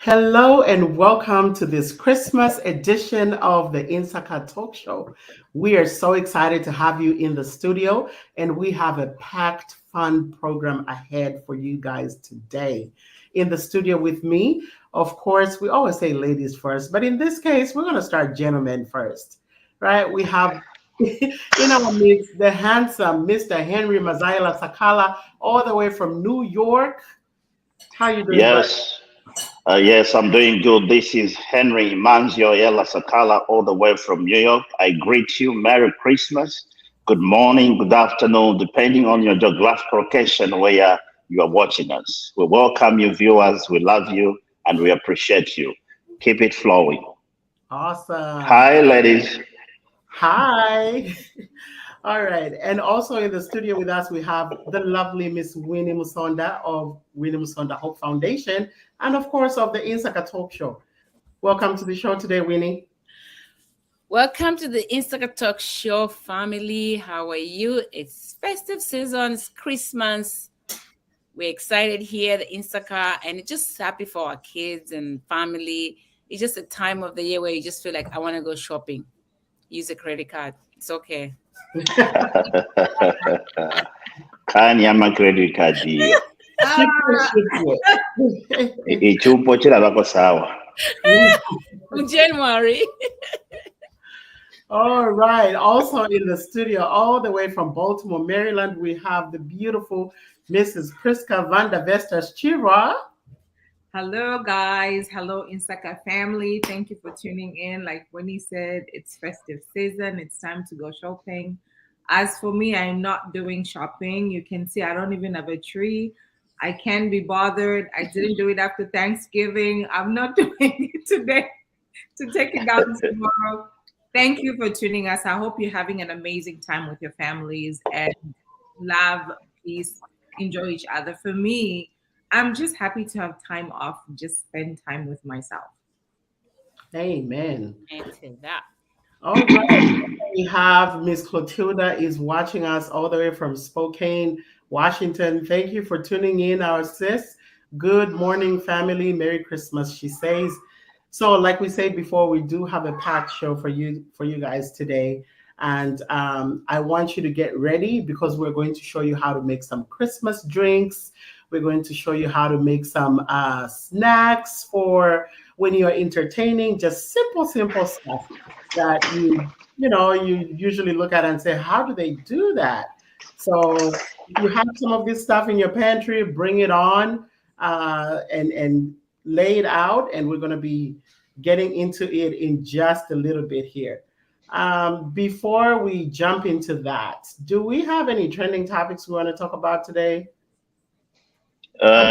Hello and welcome to this Christmas edition of the Insaka Talk Show. We are so excited to have you in the studio, and we have a packed, fun program ahead for you guys today. In the studio with me, of course, we always say ladies first, but in this case, we're going to start gentlemen first, right? We have in our midst the handsome Mr. Henry Mazaila Sakala, all the way from New York. How you doing, bud? Yes, yes, I'm doing good. This is Henry Manzio Ella Sakala, all the way from New York. I greet you. Merry Christmas. Good morning, good afternoon, depending on your geographical location where you are watching us. We welcome you, viewers. We love you and we appreciate you. Keep it flowing. Awesome. Hi, ladies. Hi. All right. And also in the studio with us, we have the lovely Miss Winnie Musonda of Winnie Musonda Hope Foundation, and of course of the Insaka Talk Show. Welcome to the show today, Winnie. Welcome to the Insaka Talk Show family. How are you? It's festive season, it's Christmas. We're excited here at Insaka, and it's just happy for our kids and family. It's just a time of the year where you just feel like I want to go shopping. Use a credit card. It's okay. Kanyama credit card. Ichupo chilabako sawa. January. All right. Also in the studio, all the way from Baltimore, Maryland, we have the beautiful Mrs. Priska Vanda Vestas Chira. Hello, guys. Hello, Insaka family. Thank you for tuning in. Like Winnie said, it's festive season. It's time to go shopping. As for me, I'm not doing shopping. You can see I don't even have a tree. I can't be bothered. I didn't do it after Thanksgiving. I'm not doing it today to take it down tomorrow. Thank you for tuning us. I hope you're having an amazing time with your families and love, peace, enjoy each other. For me, I'm just happy to have time off, just spend time with myself. Amen. Into that. All right. We have Miss Clotilda is watching us all the way from Spokane, Washington. Thank you for tuning in, our sis. Good morning, family. Merry Christmas, she says. So, like we said before, we do have a packed show for you guys today. And I want you to get ready because we're going to show you how to make some Christmas drinks. We're going to show you how to make some snacks for when you're entertaining, just simple stuff that you usually look at and say, how do they do that? So if you have some of this stuff in your pantry, bring it on and lay it out. And we're going to be getting into it in just a little bit here. Before we jump into that, do we have any trending topics we want to talk about today?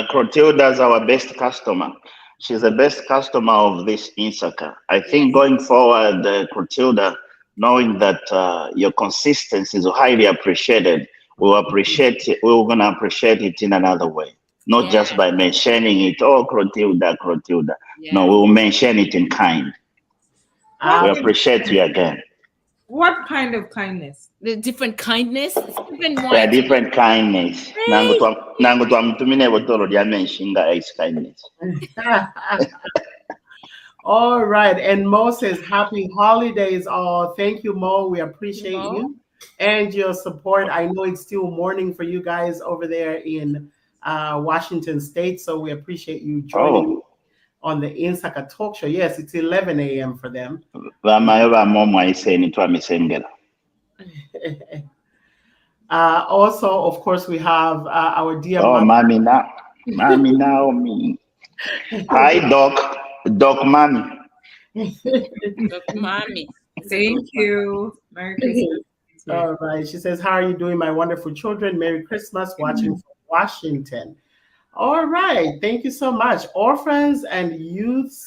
Clotilda's our best customer. She's the best customer of this Insaka. I think going forward, Clotilda, knowing that your consistency is highly appreciated, we're gonna appreciate it in another way, not just by mentioning it. Oh, Clotilda. Yeah. No, we will mention it in kind. We appreciate you again. What kind of kindness? The different kindness. Different There are different kindness. Nangu twamutumine botolo lya menshinga ice kindness. All right. And Mo says, happy holidays all. Thank you, Mo. We appreciate you and your support. I know it's still morning for you guys over there in Washington State. So we appreciate you joining on the Insaka Talk Show. Yes, it's 11 a.m. for them. Also, of course, we have our dear Mommy Naomi. Hi, Doc Mommy. Doc Mommy. Thank you. Merry Christmas. All right. She says, how are you doing, my wonderful children? Merry Christmas, watching from Washington. All right. Thank you so much. Orphans and Youth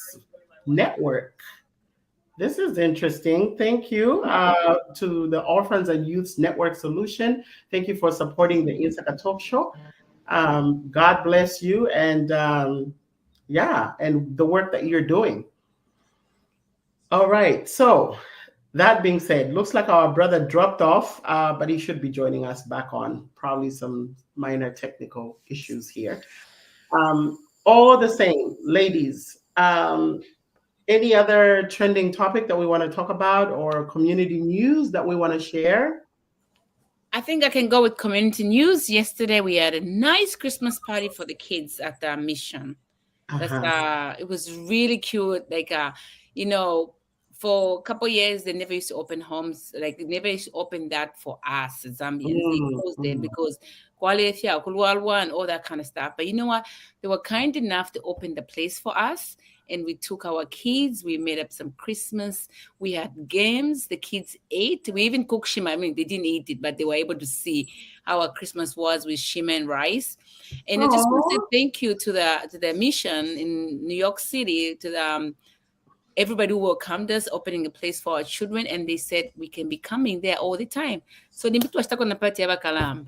Network. This is interesting. Thank you to the Orphans and Youth Network Solution. Thank you for supporting the Insaka Talk Show. God bless you. And and the work that you're doing. All right. So that being said, looks like our brother dropped off, but he should be joining us back on. Probably some minor technical issues here. All the same, ladies, Any other trending topic that we want to talk about or community news that we want to share? I think I can go with community news. Yesterday, we had a nice Christmas party for the kids at the mission. It was really cute. Like, for a couple years, they never used to open homes. Like, they never used to open that for us Zambians. They closed it because quality, and all that kind of stuff. But you know what? They were kind enough to open the place for us. And we took our kids. We made up some Christmas. We had games. The kids ate. We even cooked shima. I mean, they didn't eat it, but they were able to see how our Christmas was with shima and rice. And I just want to say thank you to the mission in New York City, to the everybody who welcomed us, opening a place for our children, and they said we can be coming there all the time. So the people stuck on the party of Kalamba,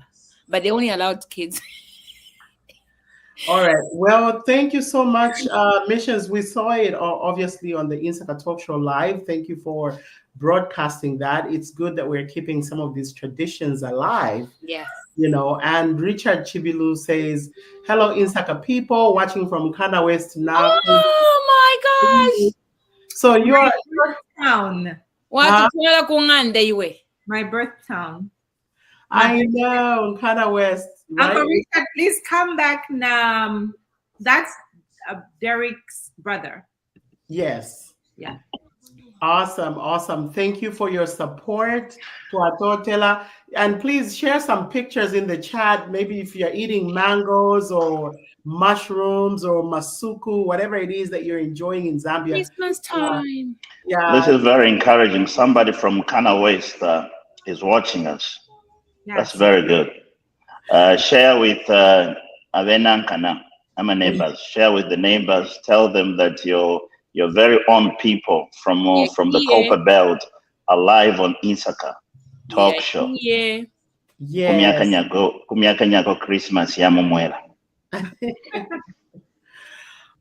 but they only allowed kids. All right. Well, thank you so much, Missions. We saw it obviously on the Insaka Talk Show live. Thank you for broadcasting that. It's good that we're keeping some of these traditions alive. Yes. And Richard Chibilu says, hello, Insaka people watching from Kana West now. Oh my gosh. So you're town. What? My birth town. I know, Kana West. Right? Uncle Richard, please come back now. That's Derek's brother. Yes. Yeah. Awesome. Thank you for your support to Atotela. And please share some pictures in the chat. Maybe if you're eating mangoes or mushrooms or masuku, whatever it is that you're enjoying in Zambia. Christmas time. Yeah. This is very encouraging. Somebody from Kana West is watching us. Yes. That's very good. Share with Avenankana, our neighbors. Share with the neighbors. Tell them that your very own people from the Copper Belt are live on Insaka Talk Show. Yeah. Kumiaka Christmas yamumwela.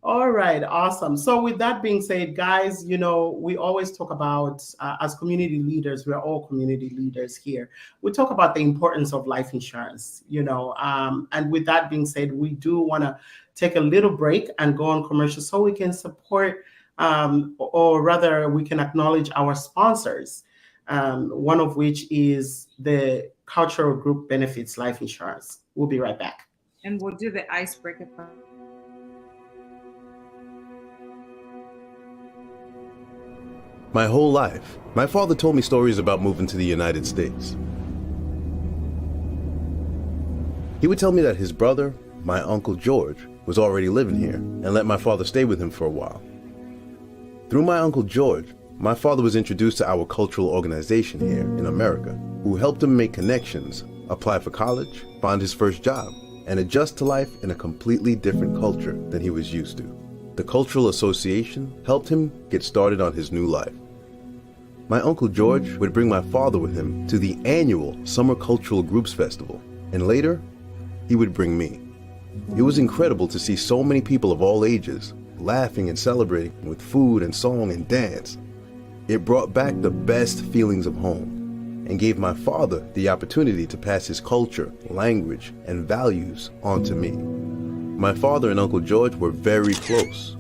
All right, awesome. So with that being said, guys, we always talk about, as community leaders, we're all community leaders here. We talk about the importance of life insurance, and with that being said, we do want to take a little break and go on commercial so we can support, or rather we can acknowledge our sponsors, one of which is the Cultural Group Benefits Life Insurance. We'll be right back. And we'll do the icebreaker. My whole life, my father told me stories about moving to the United States. He would tell me that his brother, my Uncle George, was already living here and let my father stay with him for a while. Through my Uncle George, my father was introduced to our cultural organization here in America, who helped him make connections, apply for college, find his first job, and adjust to life in a completely different culture than he was used to. The Cultural Association helped him get started on his new life. My Uncle George would bring my father with him to the annual Summer Cultural Groups Festival, and later, he would bring me. It was incredible to see so many people of all ages laughing and celebrating with food and song and dance. It brought back the best feelings of home and gave my father the opportunity to pass his culture, language, and values on to me. My father and Uncle George were very close,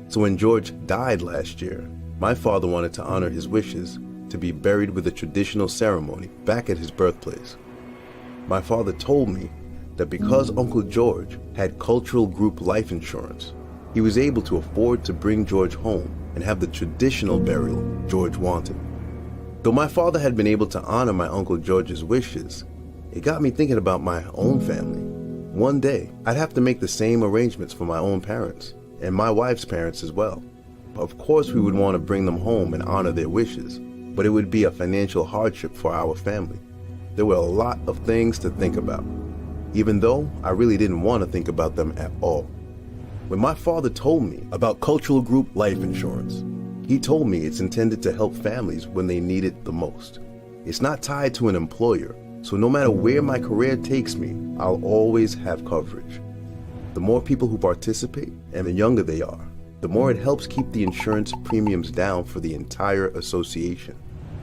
so when George died last year, my father wanted to honor his wishes to be buried with a traditional ceremony back at his birthplace. My father told me that because Uncle George had cultural group life insurance, he was able to afford to bring George home and have the traditional burial George wanted. Though my father had been able to honor my Uncle George's wishes, it got me thinking about my own family. One day, I'd have to make the same arrangements for my own parents and my wife's parents as well. Of course, we would want to bring them home and honor their wishes, but it would be a financial hardship for our family. There were a lot of things to think about, even though I really didn't want to think about them at all. When my father told me about cultural group life insurance, he told me it's intended to help families when they need it the most. It's not tied to an employer, so no matter where my career takes me, I'll always have coverage. The more people who participate and the younger they are, the more it helps keep the insurance premiums down for the entire association.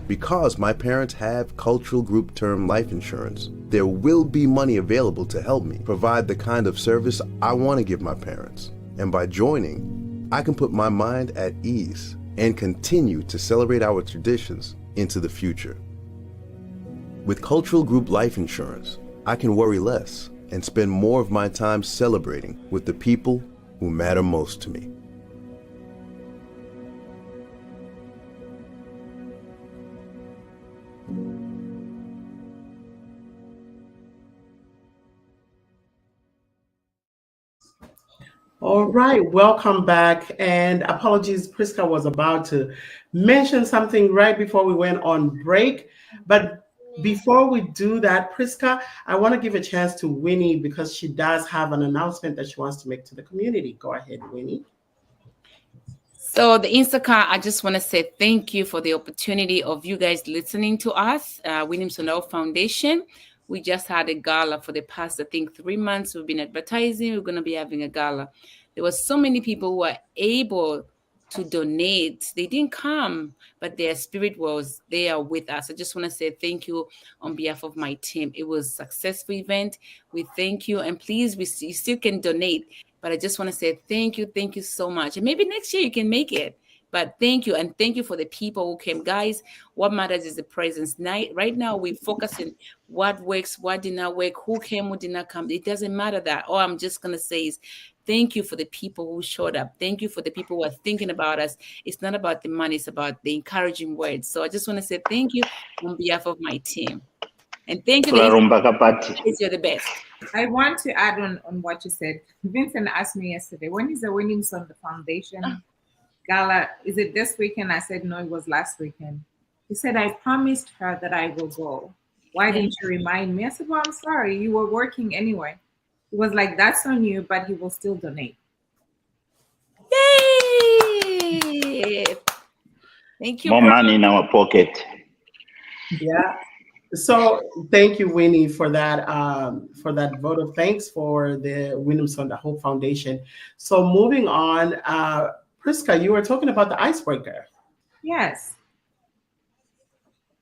Because my parents have cultural group term life insurance, there will be money available to help me provide the kind of service I want to give my parents. And by joining, I can put my mind at ease and continue to celebrate our traditions into the future. With Cultural Group Life Insurance, I can worry less and spend more of my time celebrating with the people who matter most to me. All right, welcome back. And apologies, Priska was about to mention something right before we went on break. But before we do that, Priska, I want to give a chance to Winnie because she does have an announcement that she wants to make to the community. Go ahead, Winnie. So the Instacart, I just want to say thank you for the opportunity of you guys listening to us, Williams Sonora Foundation. We just had a gala for the past, I think, 3 months. We've been advertising. We're going to be having a gala. There were so many people who were able to donate. They didn't come, but their spirit was there with us. I just want to say thank you on behalf of my team. It was a successful event. We thank you. And please, you still can donate. But I just want to say thank you. Thank you so much. And maybe next year you can make it. But thank you. And thank you for the people who came. Guys, what matters is the presence. Right now, we're focusing what works, what did not work, who came, who did not come. It doesn't matter that. All I'm just going to say is thank you for the people who showed up. Thank you for the people who are thinking about us. It's not about the money. It's about the encouraging words. So I just want to say thank you on behalf of my team. And thank you. You're the best. I want to add on what you said. Vincent asked me yesterday, when is the Winnings on the Foundation Gala? Is it this weekend? I said, no, it was last weekend. He said, I promised her that I will go. Why didn't you remind me? I said, well, I'm sorry. You were working anyway. He was like, that's on you, but he will still donate. Yay! Thank you. More money in our pocket. Yeah. So thank you, Winnie, for that vote of thanks for the Williams on the Hope Foundation. So moving on, Priska, you were talking about the icebreaker. Yes.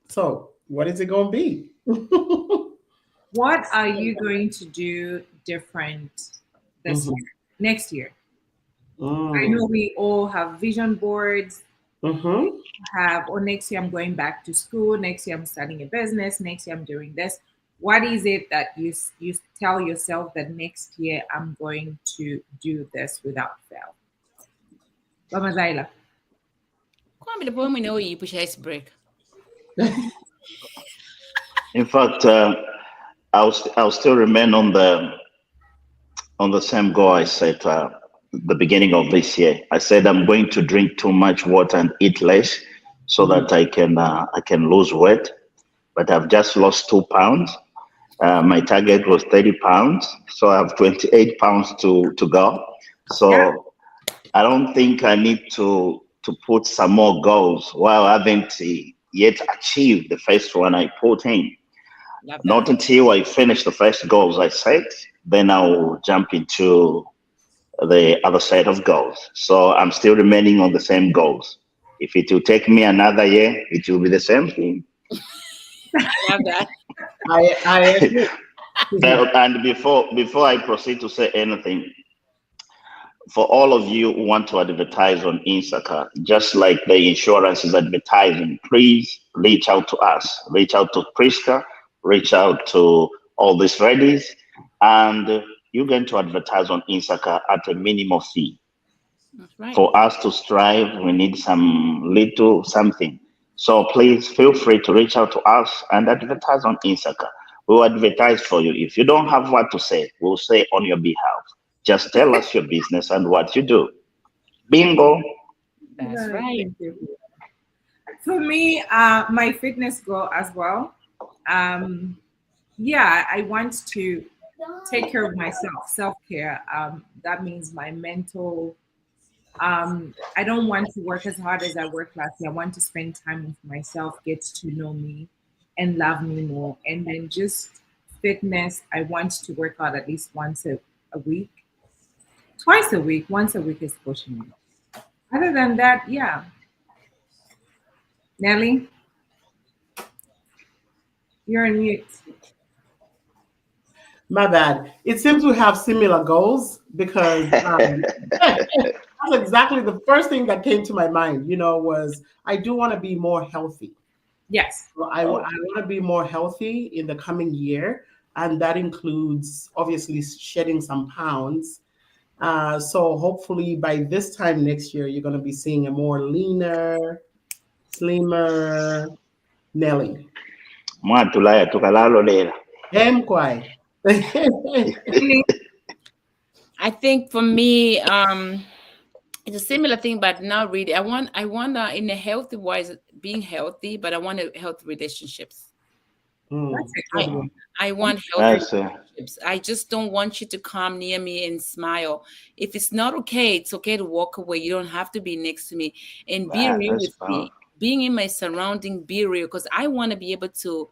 So what is it going to be? What are you going to do different this year, next year? I know we all have vision boards. Next year I'm going back to school. Next year I'm starting a business. Next year I'm doing this. What is it that you tell yourself that next year I'm going to do this without fail? Mama Zaila. In fact, I'll still remain on the same goal I set the beginning of this year. I said I'm going to drink too much water and eat less so that I can lose weight. But I've just lost 2 pounds. My target was 30 pounds, so I have 28 pounds to go. So I don't think I need to put some more goals while I haven't yet achieved the first one I put in. Not until I finish the first goals I set, then I'll jump into the other set of goals. So I'm still remaining on the same goals. If it will take me another year, it will be the same thing. Love that. I agree. And before I proceed to say anything, for all of you who want to advertise on Insaka, just like the insurance is advertising, please reach out to us. Reach out to Priska, reach out to all these ladies, and you're going to advertise on Insaka at a minimum fee. That's right. For us to strive, we need some little something. So please feel free to reach out to us and advertise on Insaka. We'll advertise for you. If you don't have what to say, we'll say on your behalf. Just tell us your business and what you do. Bingo. That's right. For me, my fitness goal as well. I want to take care of myself, self-care. That means my mental. I don't want to work as hard as I worked last year. I want to spend time with myself, get to know me and love me more. And then just fitness, I want to work out at least once a week. Twice a week. Once a week is pushing me. Other than that, yeah. Nelly, you're on mute. My bad. It seems we have similar goals because That's exactly the first thing that came to my mind, was I do want to be more healthy. Yes. So I want to be more healthy in the coming year. And that includes obviously shedding some pounds. So hopefully by this time next year, you're going to be seeing a more leaner, slimmer Nelly. Mwatulaya tukalalo lera. Kwai. I think for me, it's a similar thing, but now really, I want in a healthy wise, being healthy, but I want healthy relationships. I want healthy relationships. I just don't want you to come near me and smile. If it's not okay, it's okay to walk away. You don't have to be next to me, and be real with me. Being in my surrounding, be real, because I want to be able to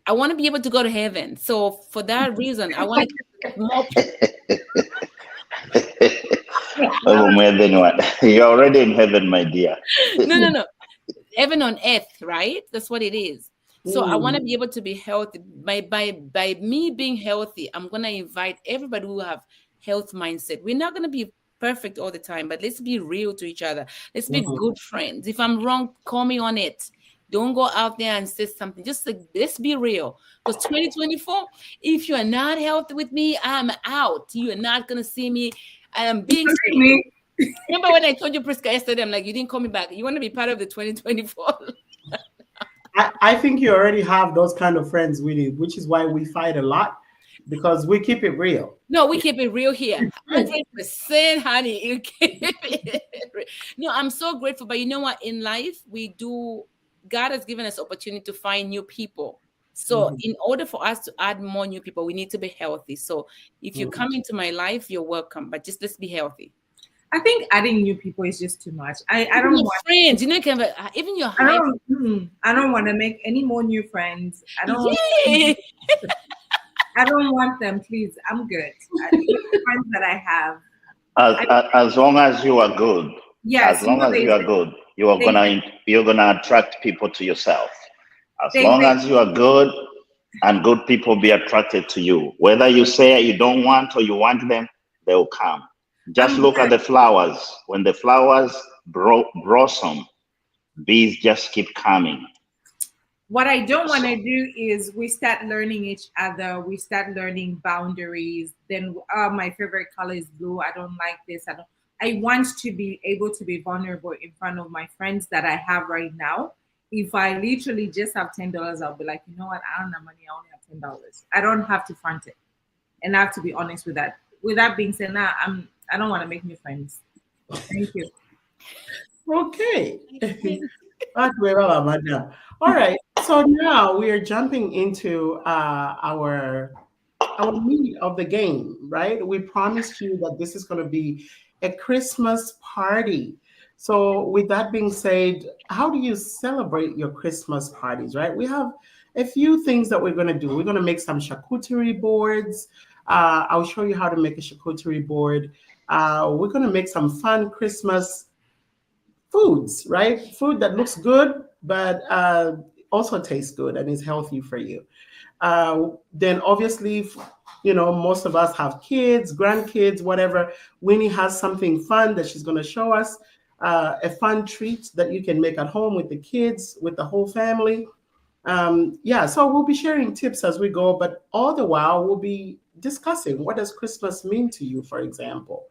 go to heaven. So for that reason, I want to get more You're already in heaven, my dear. No. Heaven on earth, right? That's what it is. So I want to be able to be healthy. By me being healthy, I'm going to invite everybody who have health mindset. We're not going to be perfect all the time, but let's be real to each other. Let's be good friends. If I'm wrong, call me on it. Don't go out there and say something. Just let's be real. Because 2024, if you are not healthy with me, I'm out. You are not going to see me. I am being serious. Remember when I told you, Priska, yesterday, I'm like, you didn't call me back. You want to be part of the 2024? I think you already have those kind of friends, Winnie, which is why we fight a lot, because we keep it real. No, we keep it real here. 100%, honey. You keep it real. No, I'm so grateful. But you know what? In life, God has given us opportunity to find new people. So in order for us to add more new people, we need to be healthy. So if you come into my life, you're welcome. But just let's be healthy. I think adding new people is just too much. I don't want friends. You know, even your I don't want to make any more new friends. I don't want them. Please, I'm good. The friends that I have. As long as you are good. Yes. As long as you are good, you're gonna attract people to yourself. As long as you are good, and good people be attracted to you. Whether you say you don't want or you want them, they will come. Just look at the flowers. When the flowers blossom, bees just keep coming. What I don't want to do is we start learning each other. We start learning boundaries. Then my favorite color is blue. I don't like this. I want to be able to be vulnerable in front of my friends that I have right now. If I literally just have $10, I'll be like, you know what? I don't have money. I only have $10. I don't have to front it. And I have to be honest with that. With that being said, I don't want to make new friends. Thank you. Okay. All right. So now we are jumping into our meat of the game, right? We promised you that this is going to be a Christmas party. So with that being said, how do you celebrate your Christmas parties, right? We have a few things that we're going to do. We're going to make some charcuterie boards. I'll show you how to make a charcuterie board. We're going to make some fun Christmas foods, right? Food that looks good, but also tastes good and is healthy for you. Then obviously, most of us have kids, grandkids, whatever. Winnie has something fun that she's going to show us, a fun treat that you can make at home with the kids, with the whole family. So we'll be sharing tips as we go, but all the while we'll be discussing, what does Christmas mean to you, for example,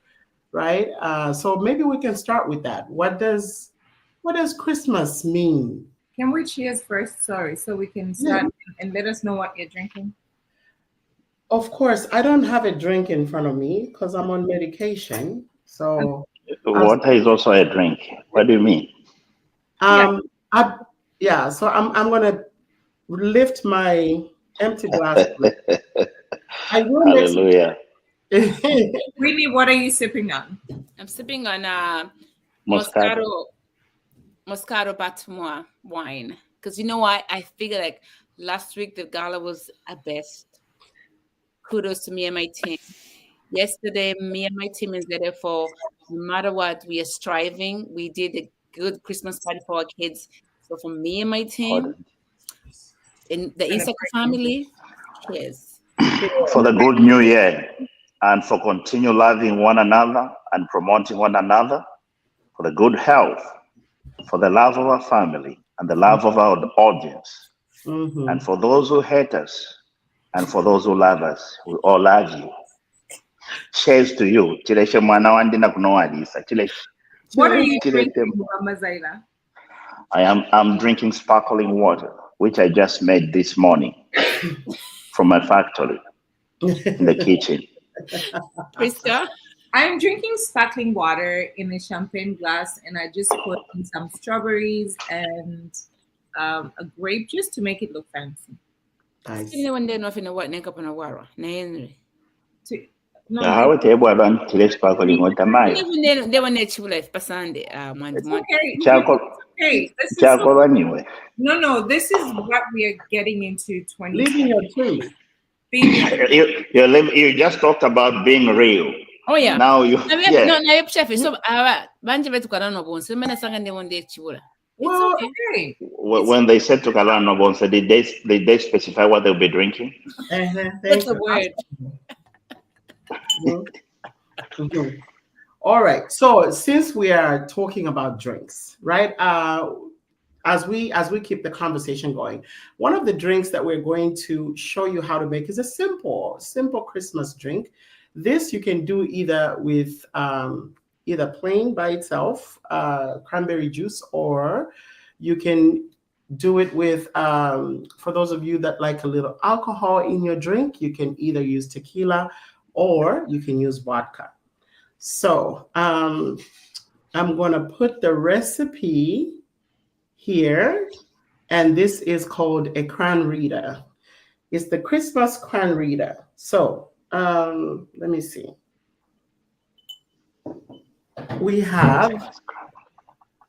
right? So maybe we can start with that. What does Christmas mean? Can we cheers first? Sorry, so we can start and let us know what you're drinking. Of course, I don't have a drink in front of me because I'm on medication. So water is also a drink. What do you mean? So I'm gonna lift my empty glass. I will. Hallelujah. Whitney, what are you sipping on? I'm sipping on Moscato Batmois wine. Because you know what? I figure like last week the gala was a best. Kudos to me and my team. Yesterday, me and my team is there for no matter what, we are striving. We did a good Christmas party for our kids. So for me and my team, in the Insaka family, cheers. For the good new year. and for continue loving one another and promoting one another for the good health, for the love of our family and the love of our audience. And for those who hate us and for those who love us, we all love you. Cheers to you. Chileshe mwana wandi na kunoalisa. What are you Chileshe- drinking, Mama Zaida? I'm drinking sparkling water, which I just made this morning from my factory in the kitchen. Priska? I'm drinking sparkling water in a champagne glass, and I just put in some strawberries and a grape juice to make it look fancy. Nice. Sine wande no fina what neka pana wara na Henry. No, How would you run chile sparkling water? Maya? They were net chula pasande it's okay. Charcoal, Hey, this is charcoal anyway. no. This is what we are getting into. Living your truth. You just talked about being real. Oh yeah. Now you No, na yep chef. So banje betu kana no bonse mena sanga ndi wonde chula. Well, okay. when they said to Kalana Bonsa, did they specify what they'll be drinking? That's a word. Mhm. All right. So since we are talking about drinks, right? As we keep the conversation going, one of the drinks that we're going to show you how to make is a simple Christmas drink. This you can do either with either plain by itself, cranberry juice, or you can do it with, for those of you that like a little alcohol in your drink, you can either use tequila or you can use vodka. So I'm going to put the recipe here, and this is called a cran reader. It's the Christmas cran reader. So let me see. We have,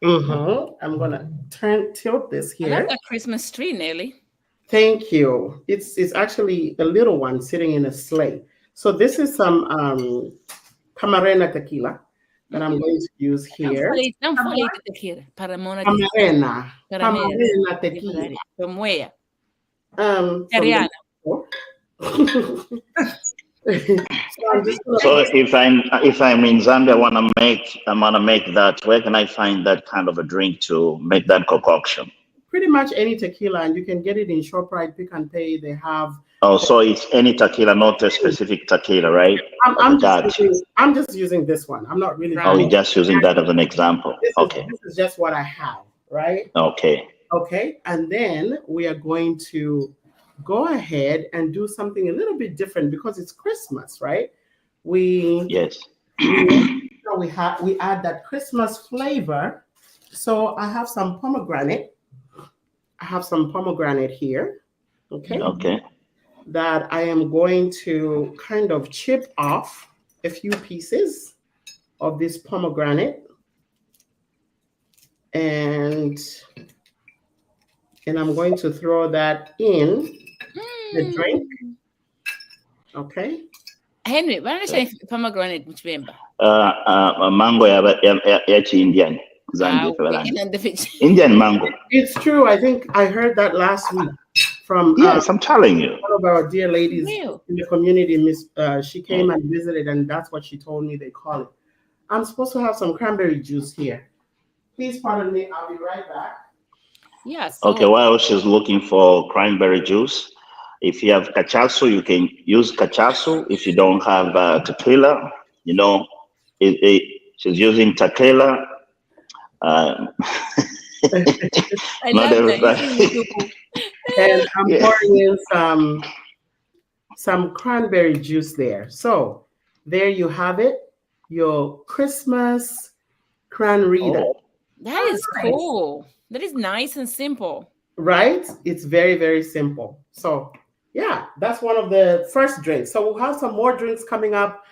I'm gonna tilt this I here. like that Christmas tree, Nelly. Thank you. It's actually a little one sitting in a sleigh. So this is some Camarena tequila that I'm going to use here. Don't follow the tequila. Paramona Camarena tequila. From where? From Ariana. So if I'm in Zambia, I wanna make that. Where can I find that kind of a drink to make that concoction? Pretty much any tequila, and you can get it in ShopRite, Pick and Pay. They have. Oh, so it's any tequila, not a specific tequila, right? I'm just using this one. I'm not really. Oh, you're just using that as an example. Okay. This is just what I have, right? Okay. Okay, and then we are going to go ahead and do something a little bit different because it's Christmas, right? Yes. We add that Christmas flavor. So I have some pomegranate. I have some pomegranate here. Okay. Okay. That I am going to kind of chip off a few pieces of this pomegranate. And I'm going to throw that in the drink. Okay. Henry, why don't you say pomegranate which member? Mango ya Indian. Indian mango. It's true. I think I heard that last week from yes, I'm telling you. one of our dear ladies in the community. She came and visited, and that's what she told me they call it. I'm supposed to have some cranberry juice here. Please pardon me. I'll be right back. Yes. Okay, while she's looking for cranberry juice, if you have cachaso, you can use cachaso. If you don't have tequila, she's using tequila. I Not love everybody. And I'm pouring in some cranberry juice there. So there you have it, your Christmas cran reader. Oh. That is cool. That is nice and simple. Right? It's very, very simple. So yeah, that's one of the first drinks. So we'll have some more drinks coming up.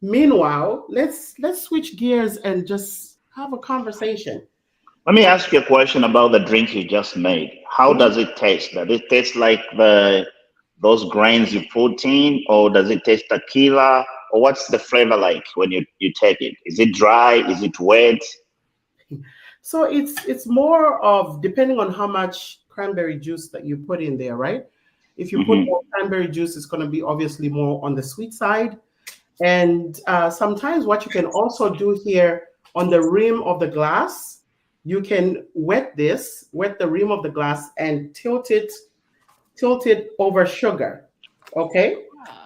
Meanwhile, let's switch gears and just have a conversation. Let me ask you a question about the drink you just made. How does it taste? Does it taste like those grains you put in, or does it taste tequila? Or what's the flavor like when you take it? Is it dry? Is it wet? So it's more of depending on how much cranberry juice that you put in there, right? If you put more cranberry juice, it's going to be obviously more on the sweet side. And sometimes what you can also do here on the rim of the glass, you can wet the rim of the glass and tilt it over sugar. Okay.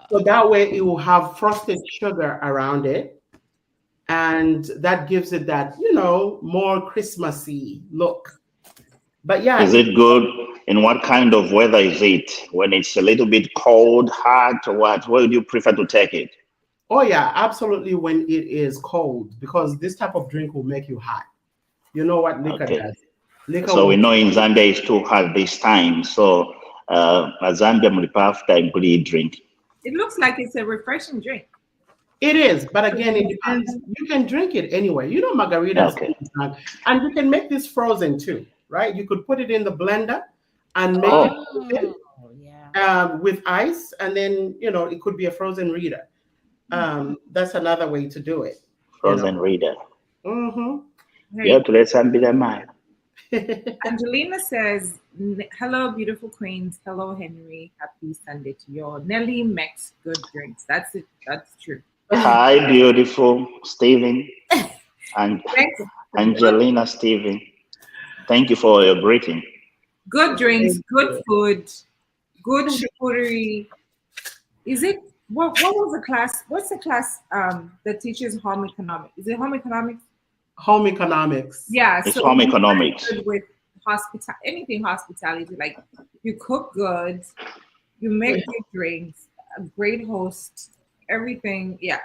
So that way it will have frosted sugar around it. And that gives it that, more Christmassy look. But yeah. Is it good? In what kind of weather is it? When it's a little bit cold, hot, or what? Where do you prefer to take it? Oh yeah, absolutely when it is cold, because this type of drink will make you hot. You know what liquor does. Liquor so we know in Zambia it's too hot this time. So Zambia mulipafta and drink. It looks like it's a refreshing drink. It is, but again, it depends. You can drink it anywhere. Margaritas. Okay. And you can make this frozen too, right? You could put it in the blender and make it frozen, with ice, and then it could be a frozen Rita. That's another way to do it. Frozen Rita. Mm-hmm. You have to let some be that mind. Angelina says, "Hello, beautiful queens. Hello, Henry. Happy Sunday to you all. Nelly makes good drinks. That's it. That's true." Hi, beautiful Stephen and Angelina Stephen. Thank you for your greeting. Good drinks, good food, good charcuterie. Is it what was the class? What's the class that teaches home economics? Is it home economics? Home economics. Yeah, it's home economics. With anything hospitality, like you cook good, you make good drinks, a great host, everything. Yeah.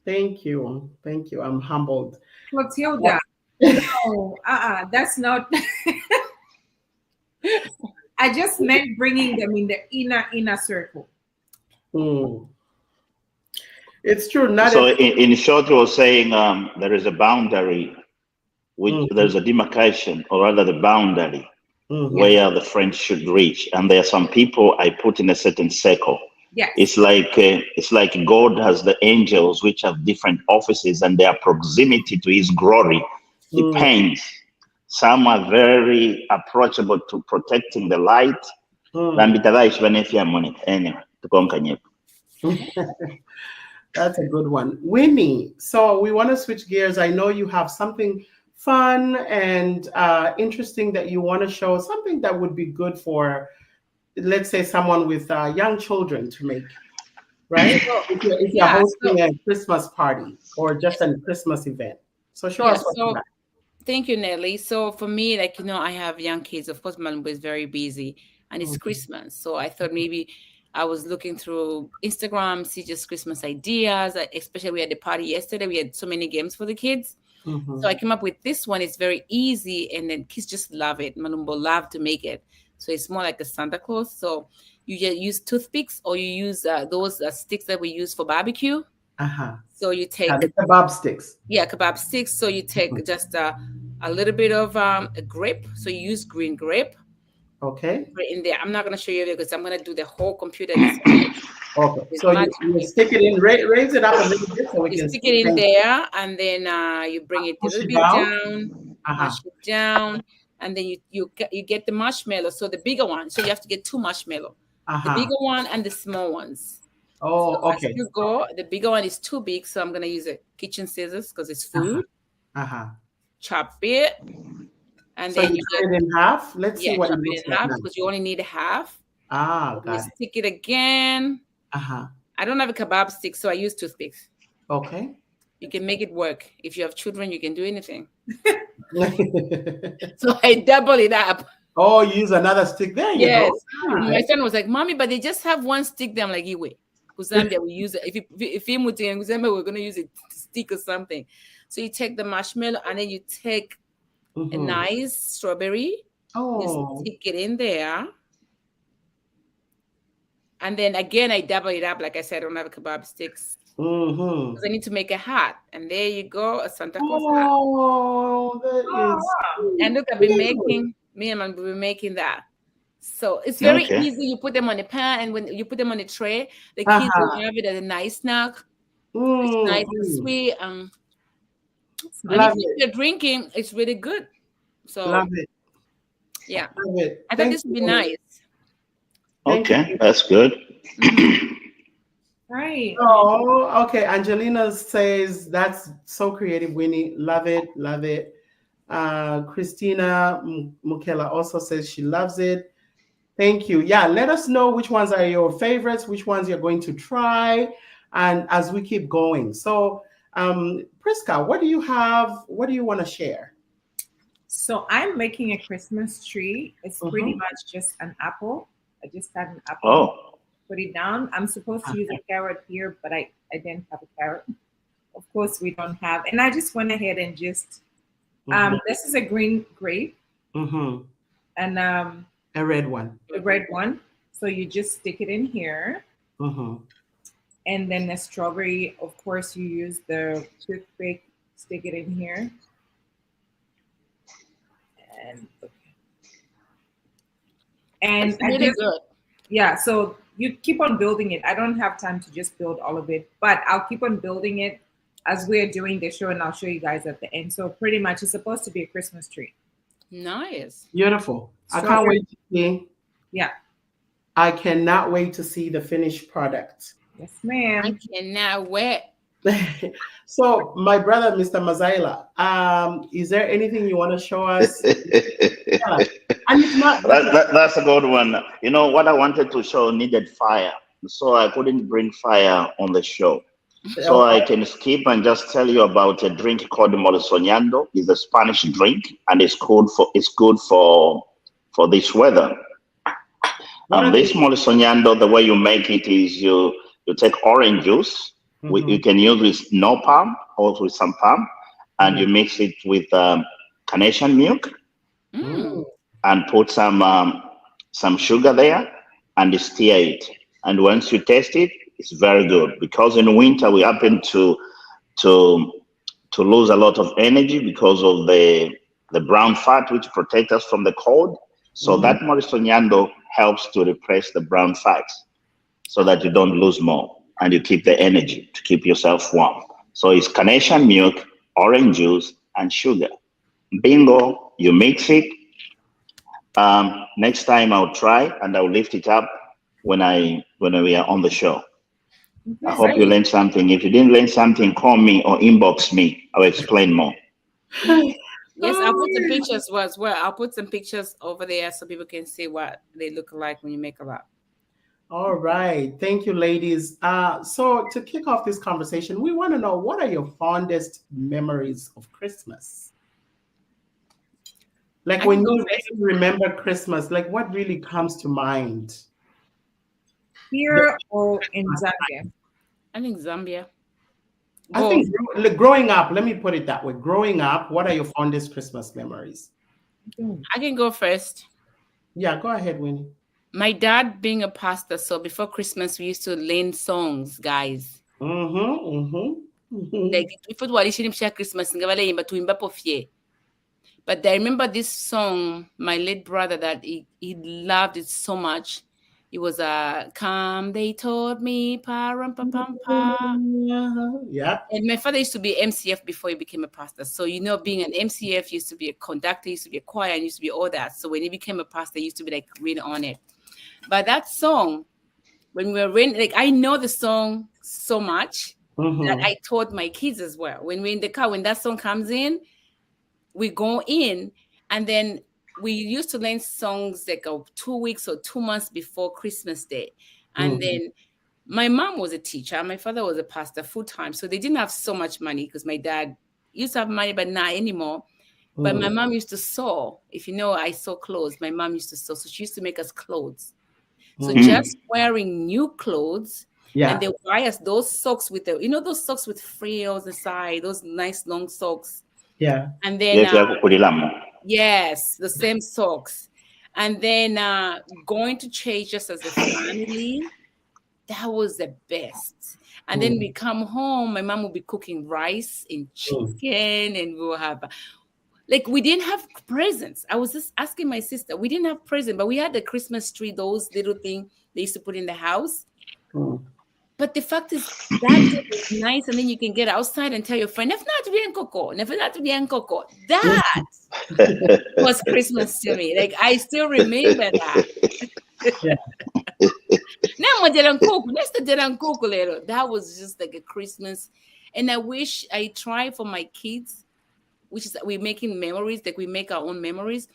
Thank you. I'm humbled. Clotilda. No, that's not. I just meant bringing them in the inner circle. It's true. In short, you were saying there is a boundary, there's a demarcation, or rather the boundary where the friends should reach. And there are some people I put in a certain circle. Yes. It's like God has the angels which have different offices, and their proximity to His glory depends. Some are very approachable to protecting the light. That's a good one. Winnie, so we want to switch gears. I know you have something fun and interesting that you want to show, something that would be good for, let's say, someone with young children to make, right? If you're hosting a Christmas party or just a Christmas event. So show us what you got. Thank you, Nelly. So for me, I have young kids. Of course, Malumbu is very busy, and it's Christmas. So I thought maybe I was looking through Instagram, see just Christmas ideas, especially we had the party yesterday. We had so many games for the kids. So I came up with this one. It's very easy, and then kids just love it. Malumbu love to make it. So it's more like a Santa Claus. So you just use toothpicks, or you use those sticks that we use for barbecue. So you take the kebab sticks. Yeah, kebab sticks. So you take just a little bit of a grape. So you use green grape. Okay. Right in there. I'm not going to show you because I'm going to do the whole computer. Okay. So you stick it in, raise it up a little bit so we can stick it in there, and then you bring it a little bit down, mash it down, and then you get the marshmallow. So the bigger one. So you have to get 2 marshmallow. The bigger one and the small ones. Oh, so okay. As you go, the bigger one is too big, so I'm going to use a kitchen scissors because it's food. Chop it. And so then you cut it in half. Let's see what chop it in half because you only need a half. Got it. Stick it again. I don't have a kebab stick, so I use toothpicks. Okay. You can make it work. If you have children, you can do anything. So I double it up. Oh, use another stick. There you go. My son was like, "Mommy, but they just have one stick." There, I'm like, "Iwe, Zambia, we use it. If you move in Zambia, we're gonna use a stick or something." So you take the marshmallow and then you take a nice strawberry. You stick it in there. And then again, I double it up. Like I said, I don't have a kebab sticks. Because I need to make a hat. And there you go, a Santa Claus hat. That is and look, I've been making, me and my will be making that. So it's very easy. You put them on a pan, and when you put them on a tray, the kids will have it as a nice snack. It's nice and sweet. And if you're drinking, it's really good. So love it. Yeah. Love it. I thought this would be nice. Okay, that's good. Right. Oh, okay. Angelina says that's so creative, Winnie. Love it, love it. Christina Mukela also says she loves it. Thank you. Yeah, let us know which ones are your favorites, which ones you're going to try, and as we keep going. So, Priska, what do you have? What do you want to share? So I'm making a Christmas tree. It's pretty Mhm. much just an apple. I just got an apple, Oh, put it down. I'm supposed to use a carrot here, but I didn't have a carrot. Of course, we don't have. And I just went ahead and just, Mhm. this is a green grape Mhm. and A red one. the red one. So you just stick it in here. Mhm. And then the strawberry, of course, you use the toothpick, stick it in here. And It's I really just, good. yeah, so you keep on building it. I don't have time to just build all of it, but I'll keep on building it as we're doing the show, and I'll show you guys at the end. So pretty much it's supposed to be a Christmas tree. Nice. Beautiful. I can't Strawberry. wait to see. Yeah. I cannot wait to see the finished product. Yes, I ma'am. cannot wait. So, my brother, Mr. Mazaila, is there anything you want to show us? Tell us. And it's not. that's a good one. You know what I wanted to show needed fire, so I couldn't bring fire on the show. So I Okay. can skip and just tell you about a drink called mole soñando. It's a Spanish drink, and it's good for this weather. What are This the? mole soñando, the way you make it is you take orange juice. You Mhm, can use with no palm or with some palm, and mhm, you mix it with carnation milk Mm. mm, and put some sugar there and stir it. And once you taste it, it's very good because in winter we happen to to lose a lot of energy because of the brown fat which protects us from the cold. So mhm. that morisonyando helps to replace the brown fats so that you don't lose more and you keep the energy to keep yourself warm. So it's carnation milk, orange juice, and sugar. Bingo, you mix it. Next time I'll try and I'll lift it up when we are on the show. I Okay. hope you Great. learned something. If you didn't learn something, call me or inbox me. I'll explain more. Yes, I'll Oh, put some yeah. pictures as well. I'll put some pictures over there so people can see what they look like when you make a lot. All right. Thank you, ladies. So to kick off this conversation, we want to know what are your fondest memories of Christmas? Like I can when go you first. really remember Christmas, like what really comes to mind? The- Here or in Zambia? I think Zambia. I Go. think like, growing up, let me put it that way. Growing up, what are your fondest Christmas memories? Mm. I can go first. Yeah, go ahead, Winnie. My dad being a pastor, so before Christmas we used to learn songs, guys. Mm-hmm. Like before twalishini msha Christmas ngabalayimba tuimba pofie. But I remember this song, my late brother, that he loved it so much. It was Come They Told Me, pa rum pa pam pa. Yeah. And my father used to be MCF before he became a pastor. So, being an MCF, used to be a conductor, used to be a choir, and used to be all that. So when he became a pastor, he used to be like really on it. But that song, when we were in, like, I know the song so much that Mm-hmm. I taught my kids as well. When we're in the car, when that song comes in, we go in, and then we used to learn songs like 2 weeks or 2 months before Christmas Day. And Mm-hmm. then my mom was a teacher, my father was a pastor full time. So they didn't have so much money because my dad used to have money, but not anymore. But my mom used to sew. If you know, I sew clothes. My mom used to sew. So she used to make us clothes. So Mm-hmm. just wearing new clothes, and Yeah. they buy us those socks with those socks with frills inside, those nice long socks. Yeah. And then Yes, you have to put it on. yes, the same socks. And then going to church just as a family, that was the best. And then we come home, my mom will be cooking rice and chicken, and we'll have like we didn't have presents. I was just asking my sister, we didn't have presents, but we had the Christmas tree, those little things they used to put in the house. Mm. But the fact is that is nice, and then you can get outside and tell your friend, never not bien coco, never not bien coco. That was Christmas to me. Like I still remember that. That was just like a Christmas. And I wish I try for my kids, which is we're making memories, like we make our own memories.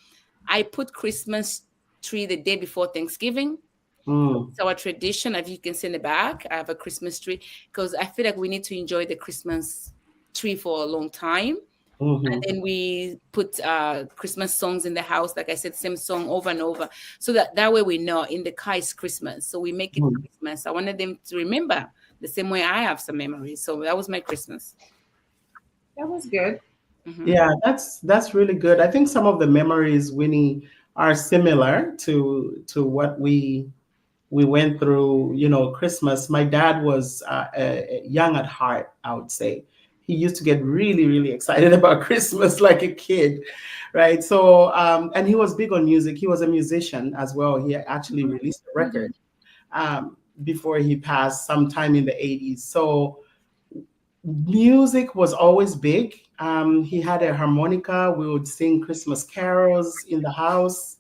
I put Christmas tree the day before Thanksgiving. It's our tradition. As you can see in the back, I have a Christmas tree because I feel like we need to enjoy the Christmas tree for a long time. And then we put Christmas songs in the house, like I said, same song over and over, so that way we know in the car is Christmas. So we make it Christmas. I wanted them to remember the same way I have some memories. So that was my Christmas. That was good. Yeah, that's really good. I think some of the memories, Winnie, are similar to what we went through. Christmas. My dad was young at heart, I would say. He used to get really, really excited about Christmas like a kid, right? So, and he was big on music. He was a musician as well. He actually released a record before he passed sometime in the 80s. So music was always big. He had a harmonica. We would sing Christmas carols in the house.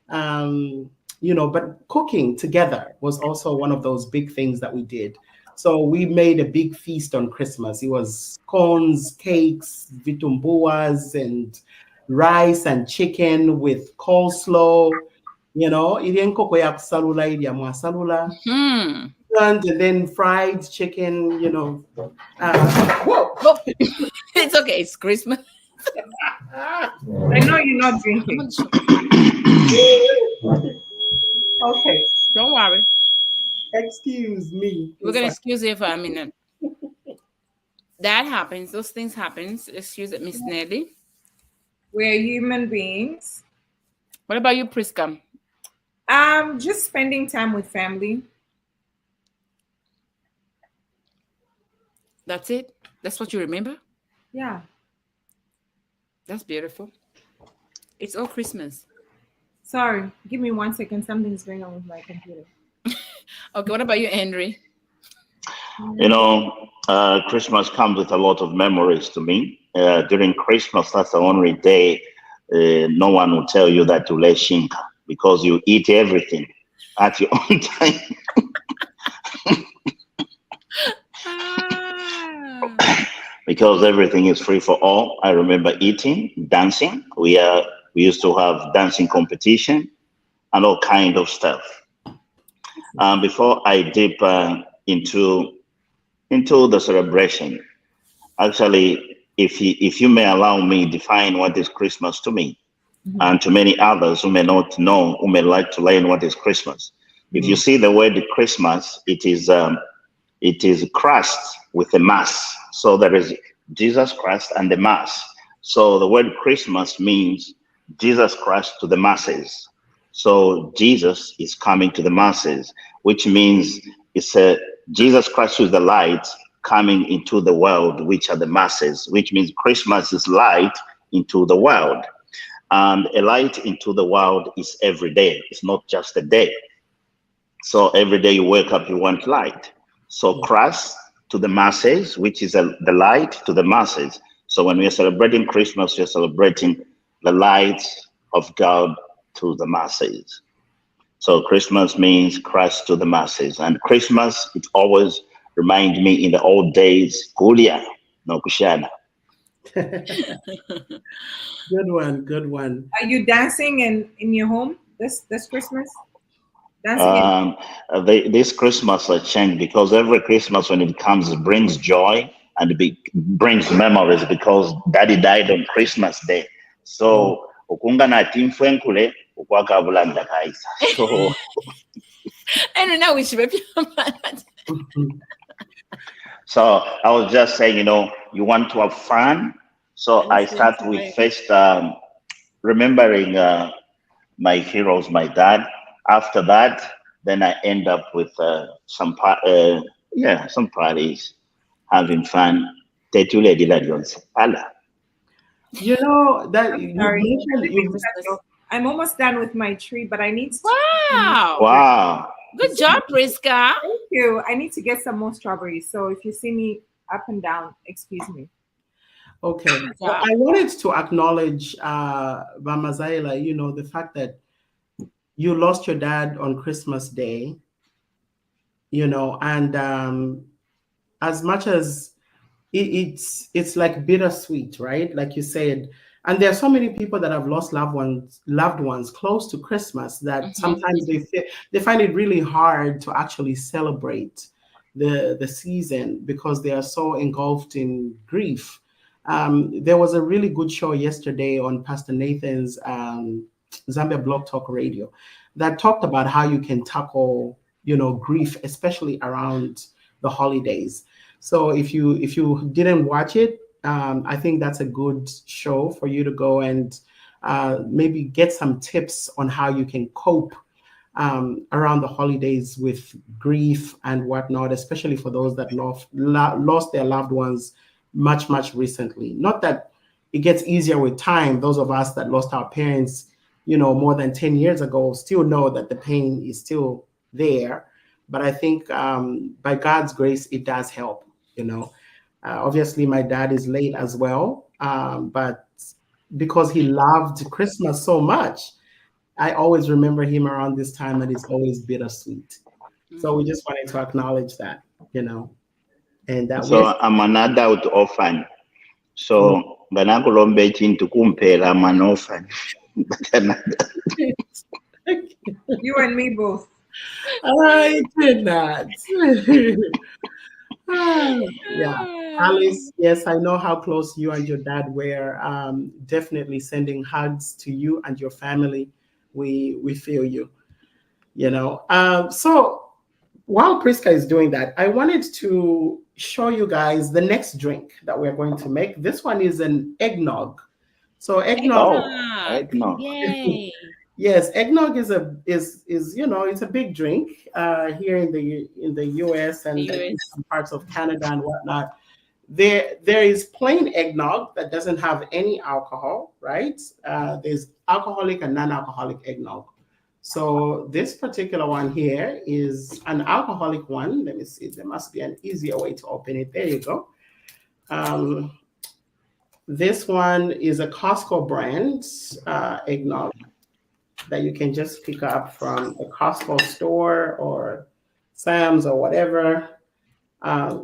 But cooking together was also one of those big things that we did. So we made a big feast on Christmas. It was scones, cakes, vitumbuas, and rice and chicken with coleslaw. And then fried chicken. Whoa. It's okay. It's Christmas. I know you're not drinking. Okay. Don't worry. Excuse me. We're gonna excuse you for a minute. That happens. Those things happen. Excuse it, Miss Nelly. We're human beings. What about you, Priska? Just spending time with family. That's it. That's what you remember. Yeah. That's beautiful. It's all Christmas. Sorry, give me 1 second. Something's going on with my computer. Okay, what about you, Henry? Christmas comes with a lot of memories to me. During Christmas, that's the only day no one will tell you that to let shinka because you eat everything at your own time. Because everything is free for all. I remember eating, dancing. We used to have dancing competition and all kind of stuff. Before I dip into the celebration, actually, if you may allow me define what is Christmas to me, and to many others who may not know, who may like to learn what is Christmas. If you see the word Christmas, it is Christ with a mass. So there is Jesus Christ and the mass. So the word Christmas means Jesus Christ to the masses. So Jesus is coming to the masses, which means it's Jesus Christ is the light coming into the world, which are the masses, which means Christmas is light into the world. And a light into the world is every day. It's not just a day. So every day you wake up, you want light. So Christ to the masses, which is the light to the masses. So when we are celebrating Christmas, we're celebrating the light of God to the masses. So Christmas means Christ to the masses. And Christmas, it always reminds me in the old days, Kulia, no Kushana. Good one. Are you dancing in your home this Christmas? Dancing this Christmas has changed because every Christmas when it comes, it brings joy and brings memories because Daddy died on Christmas Day. So ukunga na timfwenkule ukwaka bulanda kaisa. So I don't know which baby. So I was just saying, you want to have fun. So I start with first remembering my heroes, my dad. After that, then I end up with some parties, having fun. I'm almost done with my tree, but I need to. Wow. Good job, Priska. Thank you. I need to get some more strawberries. So if you see me up and down, excuse me. Okay. So I wanted to acknowledge Mama Zaila, the fact that you lost your dad on Christmas Day, and as much as it's like bittersweet, right? Like you said, and there are so many people that have lost loved ones close to Christmas that sometimes they find it really hard to actually celebrate the season because they are so engulfed in grief. There was a really good show yesterday on Pastor Nathan's Zambia Blog Talk Radio that talked about how you can tackle, grief, especially around the holidays. So if you didn't watch it, I think that's a good show for you to go and maybe get some tips on how you can cope around the holidays with grief and whatnot, especially for those that lost their loved ones much recently. Not that it gets easier with time. Those of us that lost our parents, more than 10 years ago, still know that the pain is still there. But I think by God's grace, it does help. Obviously, my dad is late as well, but because he loved Christmas so much, I always remember him around this time, and it's always bittersweet. So we just wanted to acknowledge that, and that. So I'm an adult orphan. So banakulombe chintu kumpela, I'm an orphan. You and me both. I did not. Yeah, Alice, yes, I know how close you and your dad were. Definitely sending hugs to you and your family. We feel you. So while Priska is doing that, I wanted to show you guys the next drink that we're going to make. This one is an eggnog. So eggnog. Oh, eggnog. Yay. Yes, eggnog is it's a big drink here in the US and in some parts of Canada and whatnot. There is plain eggnog that doesn't have any alcohol, right? There's alcoholic and non-alcoholic eggnog. So this particular one here is an alcoholic one. Let me see. There must be an easier way to open it. There you go. This one is a Costco brand eggnog that you can just pick up from a Costco store or Sam's or whatever.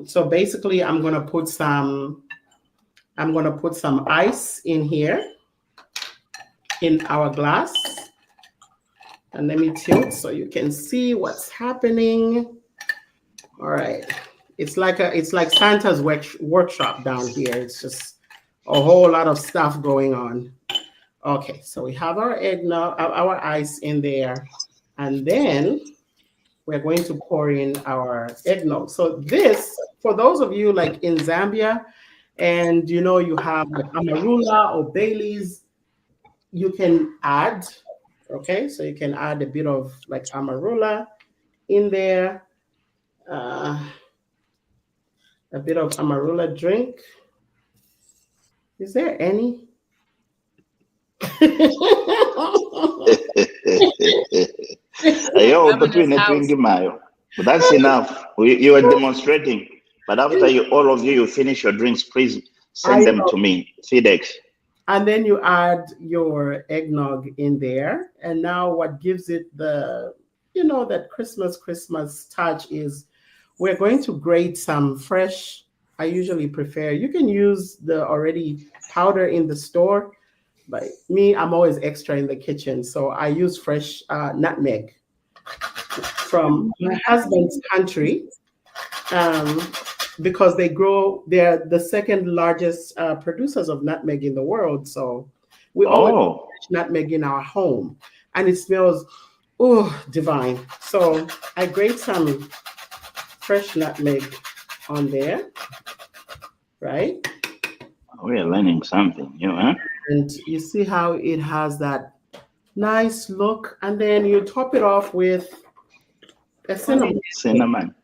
So basically, I'm gonna put some ice in here in our glass, and let me tilt so you can see what's happening. All right, it's like Santa's workshop down here. It's just a whole lot of stuff going on. Okay, so we have our eggnog, our ice in there, and then we're going to pour in our eggnog. So this, for those of you like in Zambia, and you have like Amarula or Bailey's, you can add, okay? So you can add a bit of like Amarula in there, a bit of Amarula drink. Is there any? Yo, between the twingy mayo. But that's enough. You are demonstrating. But after all of you finish your drinks, please send them to me. FedEx. And then you add your eggnog in there. And now what gives it the, that Christmas touch is we're going to grate some fresh. I usually prefer, you can use the already powder in the store. But me, I'm always extra in the kitchen. So I use fresh nutmeg from my husband's country because they're the second largest producers of nutmeg in the world. So we always fresh nutmeg in our home, and it smells, divine. So I grate some fresh nutmeg on there, right? We are learning something, huh? And you see how it has that nice look, and then you top it off with a cinnamon.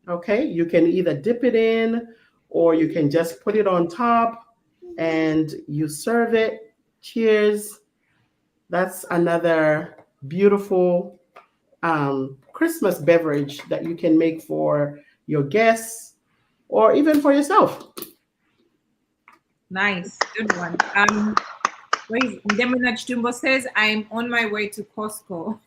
Okay, you can either dip it in, or you can just put it on top and you serve it. Cheers. That's another beautiful Christmas beverage that you can make for your guests or even for yourself. Nice, good one. Wait, Demina Chumbo says, I'm on my way to Costco.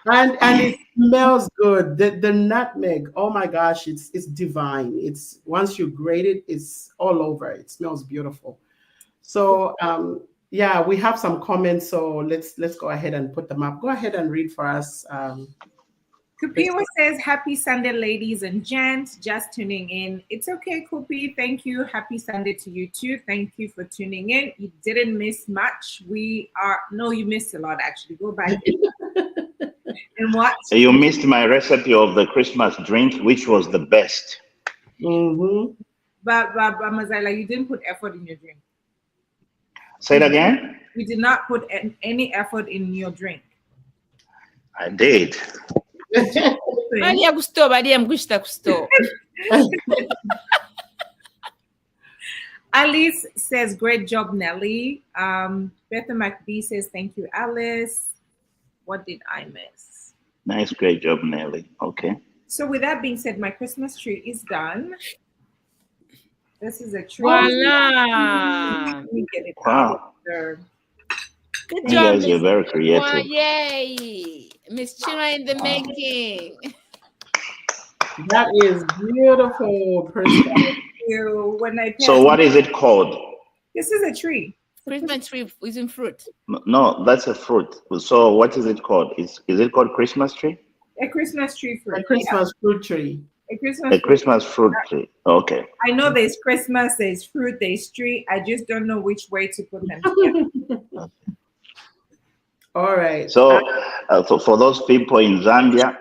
And it smells good. The nutmeg, oh my gosh, it's divine. It's once you grate it, it's all over. It smells beautiful. So yeah, we have some comments. So let's go ahead and put them up. Go ahead and read for us. Kupiwa says, happy Sunday, ladies and gents. Just tuning in. It's okay, Kupi. Thank you. Happy Sunday to you too. Thank you for tuning in. You didn't miss much. No, you missed a lot actually. Go back and watch. You missed my recipe of the Christmas drink, which was the best. Mm-hmm. But Mazala, you didn't put effort in your drink. Say it again. You did not put any effort in your drink. I did. Alice says, great job, Nelly. Betha McBee says, thank you, Alice. What did I miss? Nice, great job, Nelly. Okay. So with that being said, my Christmas tree is done. This is a tree. Voila. Let me get it Wow. out there. Good You job, guys are very creative. Wow, yay. Miss Chima in the making. That is beautiful, Prisca. So what is it called? This is a tree. Christmas tree using fruit. No, that's a fruit. So what is it called? Is it called Christmas tree? A Christmas tree fruit. A Christmas fruit tree. A Christmas fruit tree. Okay. I know there's Christmas, there's fruit, there's tree. I just don't know which way to put them together. All right. So for those people in Zambia,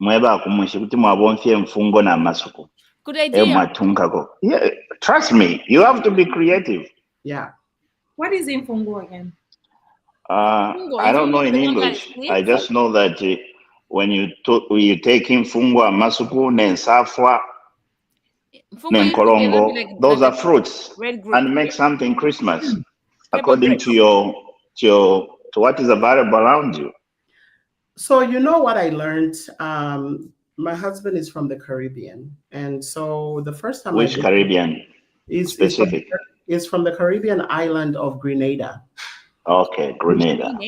mweba kumwishi kuti mwabonfye mfungo na masuku. Good idea. Yeah, trust me, you have to be creative. Yeah. What is imfungo again? I don't know in English. I just know that when you take imfungo, masuku, nensafwa, nenkolongo, those are fruits, and make something Christmas according to what is available around you. So you know what I learned? My husband is from the Caribbean, and so the first time Which Caribbean? Is from the Caribbean island of Grenada. Okay, Grenada.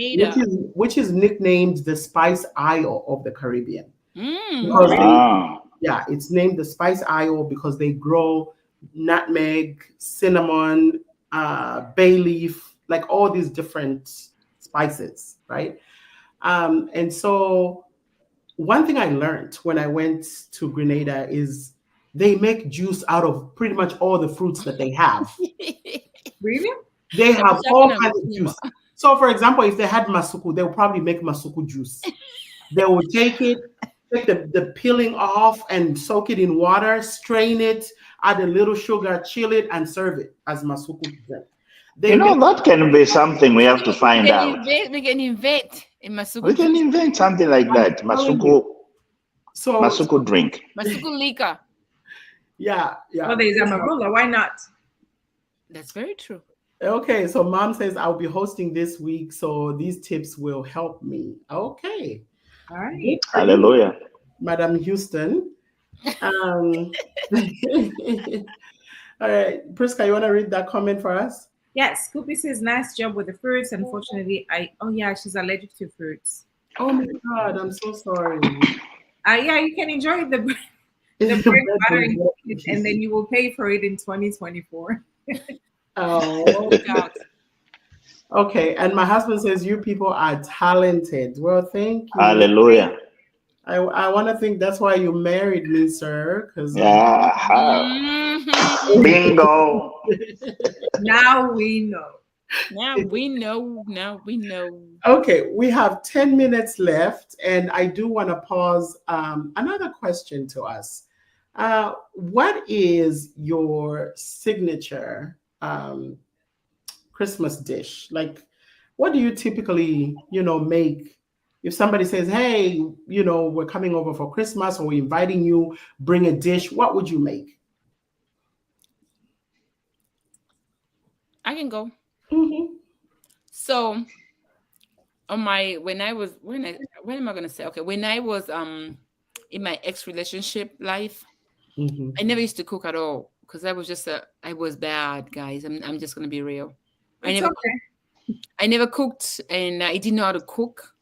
Which is nicknamed the Spice Isle of the Caribbean. Yeah, it's named the Spice Isle because they grow nutmeg, cinnamon, bay leaf, like all these different spices, right? And so one thing I learned when I went to Grenada is they make juice out of pretty much all the fruits that they have. Really? They have all kinds of juice. So, for example, if they had masuku, they'll probably make masuku juice. They will take the peeling off and soak it in water, strain it, add a little sugar, chill it, and serve it as masuku drink. That can be something we have to find out. We can invent in masuku. We can invent something like that. Masuku drink. Masuku liquor. Yeah. Well, there's amarula. Why not? That's very true. Okay, so mom says I'll be hosting this week, so these tips will help me. Okay. All right. Hallelujah. Madam Houston. All right, Prisca, you want to read that comment for us? Yes, Scoopy says, nice job with the fruits. Unfortunately, she's allergic to fruits. Oh my God, I'm so sorry. Yeah, you can enjoy the bread butter and then you will pay for it in 2024. Oh, God. Okay, and my husband says you people are talented. Well, thank you. Hallelujah. I want to think that's why you married me, sir. Bingo. Now we know. Now we know. Okay, we have 10 minutes left, and I do want to pause. Another question to us. What is your signature Christmas dish? Like, what do you typically, make? If somebody says, hey, we're coming over for Christmas or we're inviting you, bring a dish, what would you make? I can go. Mm-hmm. So when I was in my ex-relationship life, Mm-hmm. I never used to cook at all because I was bad, guys. I'm just gonna be real. It's okay. I never cooked, and I didn't know how to cook.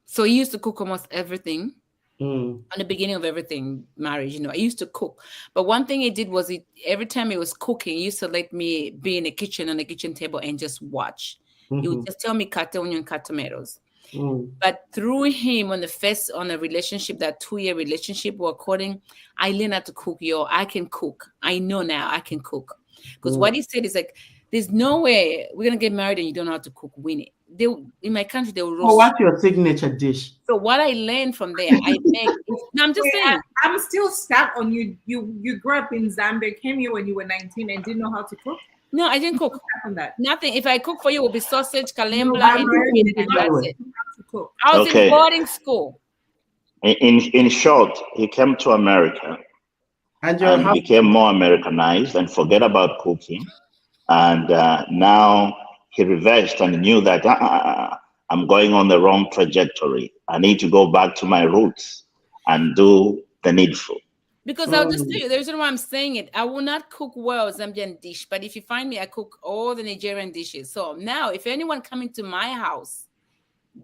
So I used to cook almost everything. On the beginning of everything, marriage, I used to cook. But one thing he did was every time he was cooking, he used to let me be in the kitchen on the kitchen table and just watch. He would just tell me cut the onion, cut tomatoes. But through him on a relationship, that 2-year relationship we're courting, I learned how to cook. I can cook. I know now I can cook. Because what he said is like, there's no way we're gonna get married and you don't know how to cook. Winnie. In my country they will roast. Oh, what's your signature dish? So what I learned from there, I make. No, I'm just saying. I'm still stuck on you. You grew up in Zambia, came here when you were 19, and didn't know how to cook. No, I didn't cook. On that. Nothing. If I cook for you, it will be sausage, kalembla, and that's it. Cook. I was in boarding school. In short, he came to America and became more Americanized and forget about cooking. And now he reversed and knew that I'm going on the wrong trajectory. I need to go back to my roots and do the needful. Because I'll just tell you, the reason why I'm saying it, I will not cook well Zambian dish, but if you find me, I cook all the Nigerian dishes. So now, if anyone coming to my house,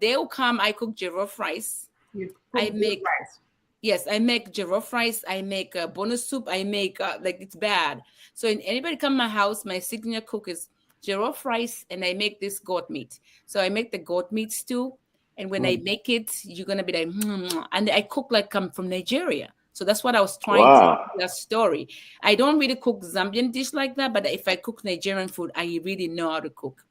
they'll come. I cook jollof rice. I make rice. Yes, I make jollof rice. I make bonus soup. I make like it's bad. So anybody come to my house, my signature cook is jollof rice, and I make this goat meat. So I make the goat meat stew, and when I make it, you're gonna be like, and I cook like I'm from Nigeria. So that's what I was trying to tell that story. I don't really cook Zambian dish like that, but if I cook Nigerian food, I really know how to cook.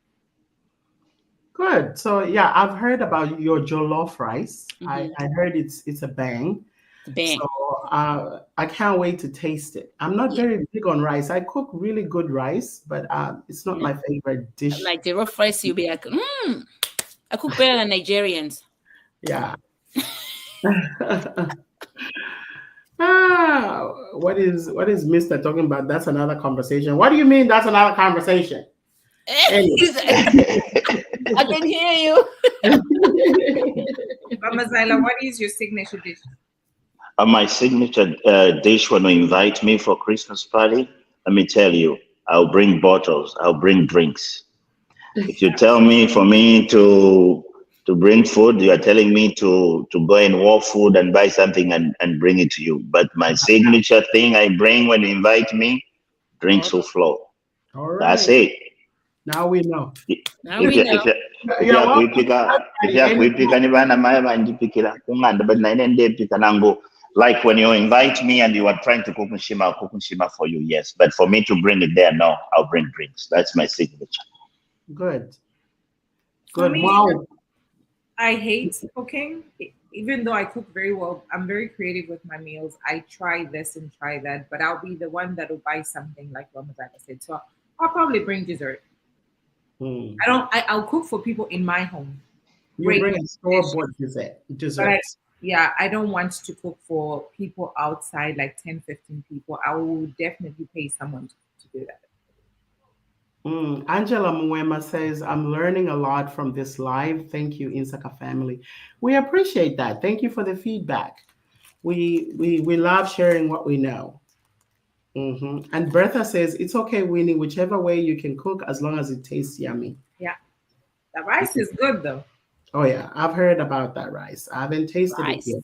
Good. So yeah, I've heard about your jollof rice. I heard it's a bang. Bang. So I can't wait to taste it. I'm not very big on rice. I cook really good rice, but it's not my favorite dish. Like jollof rice, you'll be like, I cook better than Nigerians. Yeah. What is Mr. talking about? That's another conversation. What do you mean that's another conversation? I can hear you. Mama Zyla, what is your signature dish? My signature dish when you invite me for Christmas party, let me tell you, I'll bring bottles, I'll bring drinks. If you tell me for me to bring food, you are telling me to go and walk food and buy something and bring it to you. But my signature thing I bring when you invite me, drinks will flow. All right. That's it. Now we know. Like when you invite me and you are trying to cook nshima for you, yes. But for me to bring it there, no, I'll bring drinks. That's my signature. Good. For Good. me, Wow. I hate cooking. Even though I cook very well, I'm very creative with my meals. I try this and try that, but I'll be the one that will buy something like Ramazan said. So I'll probably bring dessert. I'll cook for people in my home. You bring a store-bought dessert. I don't want to cook for people outside, like 10, 15 people. I will definitely pay someone to do that. Angela Mwema says, I'm learning a lot from this live. Thank you, Insaka family. We appreciate that. Thank you for the feedback. We love sharing what we know. And Bertha says, it's okay, Winnie, whichever way you can cook, as long as it tastes yummy. Yeah. The rice is good, though. Oh, yeah. I've heard about that rice. I haven't tasted it yet.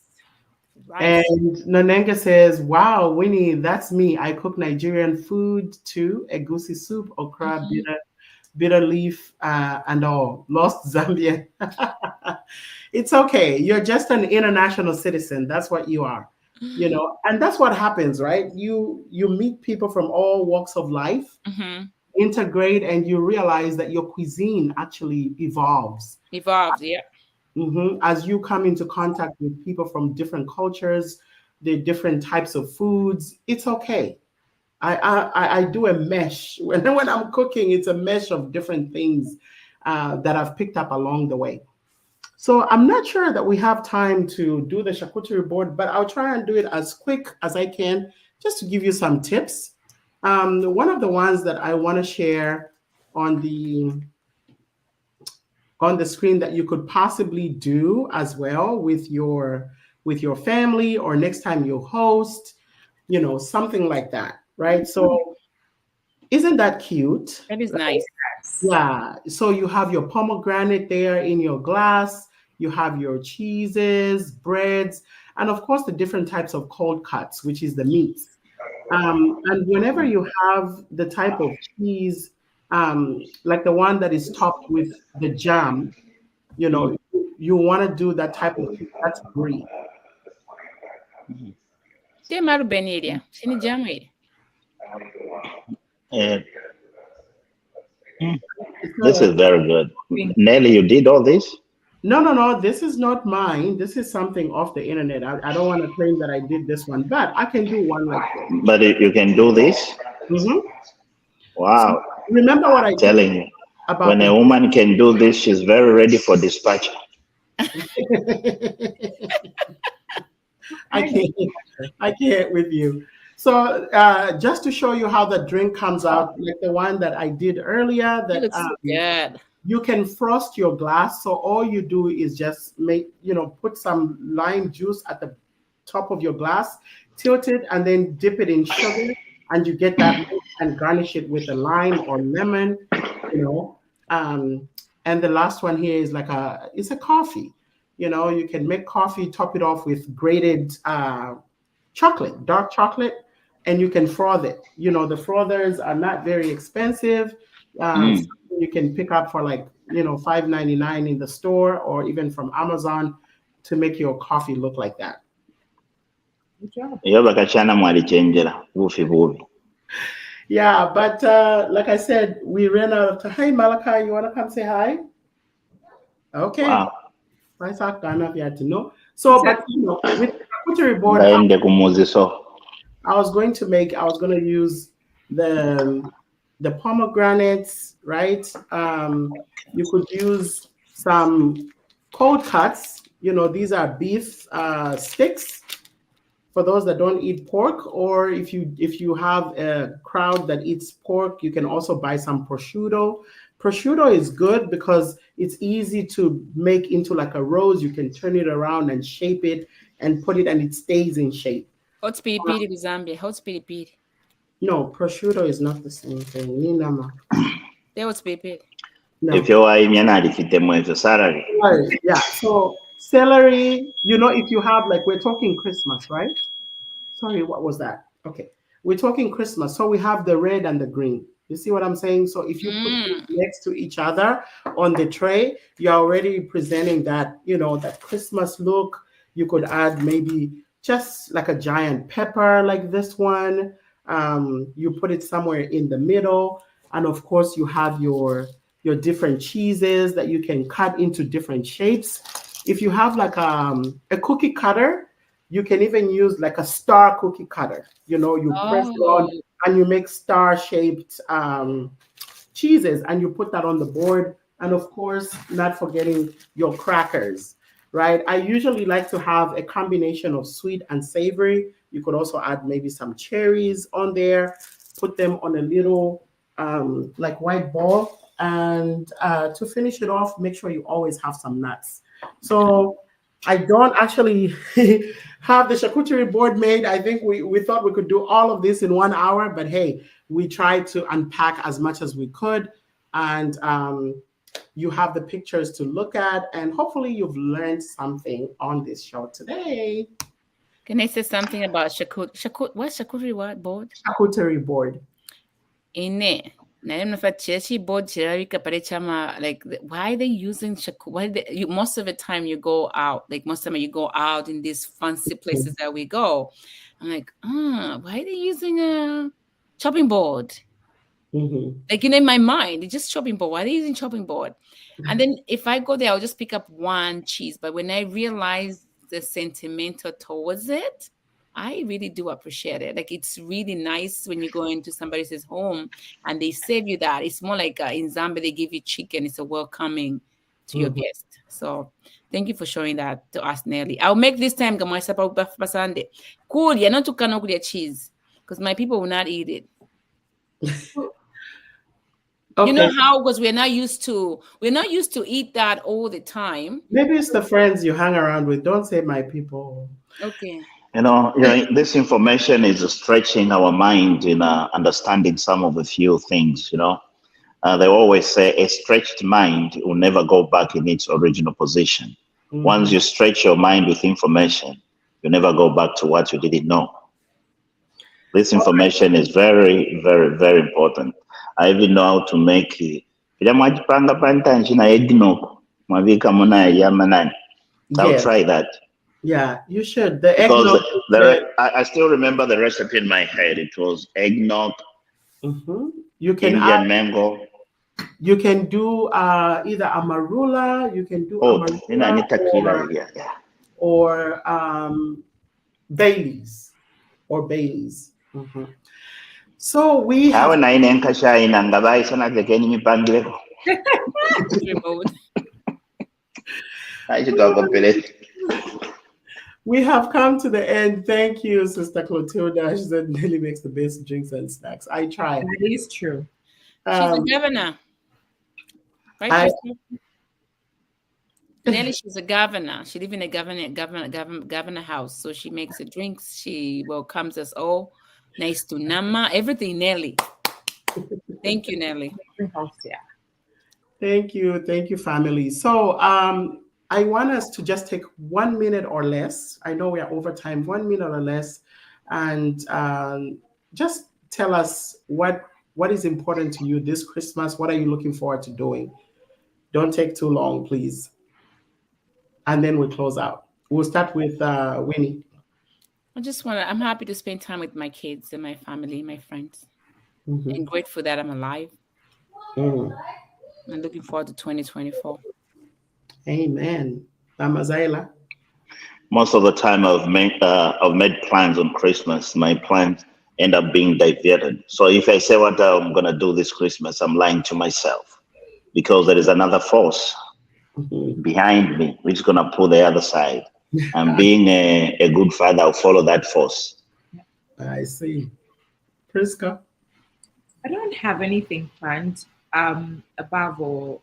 Rice. And Nanenga says, wow, Winnie, that's me. I cook Nigerian food too. Egusi soup, okra, bitter leaf, and all. Lost Zambia. It's okay. You're just an international citizen. That's what you are. You know, and that's what happens, right? You meet people from all walks of life, integrate, and you realize that your cuisine actually evolves. Yeah. As you come into contact with people from different cultures, the different types of foods, it's okay. I do a mesh. When I'm cooking, it's a mesh of different things that I've picked up along the way. So I'm not sure that we have time to do the charcuterie board, but I'll try and do it as quick as I can, just to give you some tips. One of the ones that I want to share on the screen that you could possibly do as well with your family, or next time you host, you know, something like that. right? So isn't that cute? That is nice. Yeah. So you have your pomegranate there in your glass. You have your cheeses, breads, and of course the different types of cold cuts, which is the meats. And whenever you have the type of cheese, like the one that is topped with the jam, you want to do that type of cheese. That's brie. Te maru beniria. Sini jamwe. This is very good. Nelly, you did all this? No. This is not mine. This is something off the internet. I don't want to claim that I did this one, but I can do one like this. But you can do this? Mhm. Wow. Remember what I I'm telling you, about when a woman can do this, she's very ready for dispatch. I can't with you. So just to show you how the drink comes out, like the one that I did earlier, It that looks so good. you can frost your glass. So all you do is just put some lime juice at the top of your glass, tilt it, and then dip it in sugar, and you get that, and garnish it with a lime or lemon, And the last one here is it's a coffee. You can make coffee, top it off with grated chocolate, dark chocolate, and you can froth it. The frothers are not very expensive. You can pick up for $5.99 in the store or even from Amazon to make your coffee look like that. Good job. Yeah, but like I said, we ran out of time. Hi, Malachi, you want to come say hi? Okay. Wow. I thought Ghana you had to know. So, but with the charcuterie board, I was going to use the pomegranates, right? You could use some cold cuts. These are beef sticks for those that don't eat pork, or if you have a crowd that eats pork, you can also buy some prosciutto. Prosciutto is good because it's easy to make into like a rose. You can turn it around and shape it and put it, and it stays in shape. Hot piri Zambia. Hot piri. No, prosciutto is not the same thing. Ninama. They hot piri. No. If you're a salary. Yeah. So celery, if you have we're talking Christmas, right? Sorry, what was that? Okay. We're talking Christmas. So we have the red and the green. You see what I'm saying? So if you put them next to each other on the tray, you're already presenting that, that Christmas look. You could add maybe just like a giant pepper like this one. You put it somewhere in the middle. And of course, you have your different cheeses that you can cut into different shapes. If you have a cookie cutter, you can even use a star cookie cutter. You press it on and you make star-shaped cheeses, and you put that on the board. And of course, not forgetting your crackers, right? I usually like to have a combination of sweet and savory. You could also add maybe some cherries on there, put them on a little white ball. And to finish it off, make sure you always have some nuts. So I don't actually have the charcuterie board made. I think we thought we could do all of this in 1 hour, but hey, we tried to unpack as much as we could. And you have the pictures to look at, and hopefully you've learned something on this show today. Can I say something about what's charcuterie board? Charcuterie board. Ine. Now, board why are they using most of the time you go out, most of the time you go out in these fancy places that we go. I'm like, why are they using a chopping board? Mm-hmm. In my mind, it's just chopping board. Why are they using chopping board? And then if I go there, I'll just pick up one cheese. But when I realize the sentimental towards it, I really do appreciate it. It's really nice when you go into somebody's home and they serve you that. It's more like in Zambia, they give you chicken. It's a welcoming to your guest. So thank you for showing that to us, Nelly. I'll make this time Sunday. Cool, you're not to cheese because my people will not eat it. Okay. You know how? Because we're not used to eat that all the time. Maybe it's the friends you hang around with. Don't say my people. Okay. This information is stretching our mind in understanding some of the few things. They always say a stretched mind will never go back in its original position. Mhm. Once you stretch your mind with information, you never go back to what you didn't know. This information is very, very, very important. I even know how to make it. I'll Yes. try that. Yeah, you should. The Because eggnog. I still remember the recipe in my head. It was eggnog, You can Indian add, mango. you can do either amarula, you can do Oh, amarula yeah. or Baileys or Baileys. So we have Awe na ine nkasha ina ngabai sana kekeni mipangileko. Remote. I should talk about it. we have come to the end. Thank you, Sister Clotilda. She said Nelly makes the best drinks and snacks. I try. That is true. She's a Um, governor. Right? I- Crystal? Nelly, she's a governor. She lives in a governor house. So she makes the drinks. She welcomes us all. Nice to Nama. Everything, Nelly. Thank you, Nelly. Thank you, family. So I want us to just take 1 minute or less. I know we are over time, 1 minute or less, and just tell us what is important to you this Christmas. What are you looking forward to doing? Don't take too long, please. And then we'll close out. We'll start with Winnie. I'm happy to spend time with my kids and my family, my friends. And grateful that I'm alive. I'm looking forward to 2024. Amen. Amazaila. Most of the time I've made plans on Christmas. My plans end up being diverted. So if I say what I'm going to do this Christmas, I'm lying to myself because there is another force behind me which is going to pull the other side. And being a good father, I'll follow that force. I see. Priska? I don't have anything planned. Above all,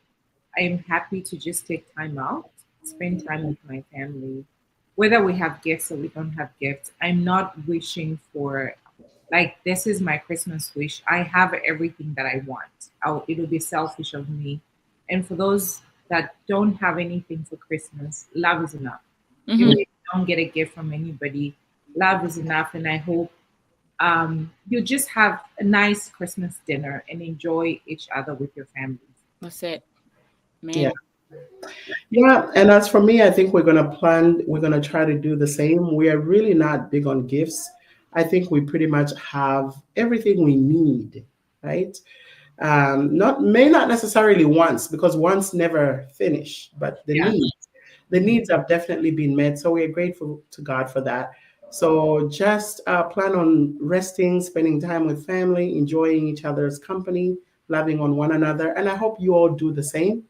I'm happy to just take time out, spend time with my family. Whether we have gifts or we don't have gifts, I'm not wishing for, like, this is my Christmas wish. I have everything that I want. It'll be selfish of me. And for those that don't have anything for Christmas, love is enough. Even if you don't get a gift from anybody, love is enough. And I hope you just have a nice Christmas dinner and enjoy each other with your families. That's it. Man. Yeah, and as for me, I think we're going to try to do the same. We are really not big on gifts. I think we pretty much have everything we need, right? May not necessarily wants, because wants never finish, but the needs have definitely been met. So we're grateful to God for that. So just plan on resting, spending time with family, enjoying each other's company, loving on one another. And I hope you all do the same.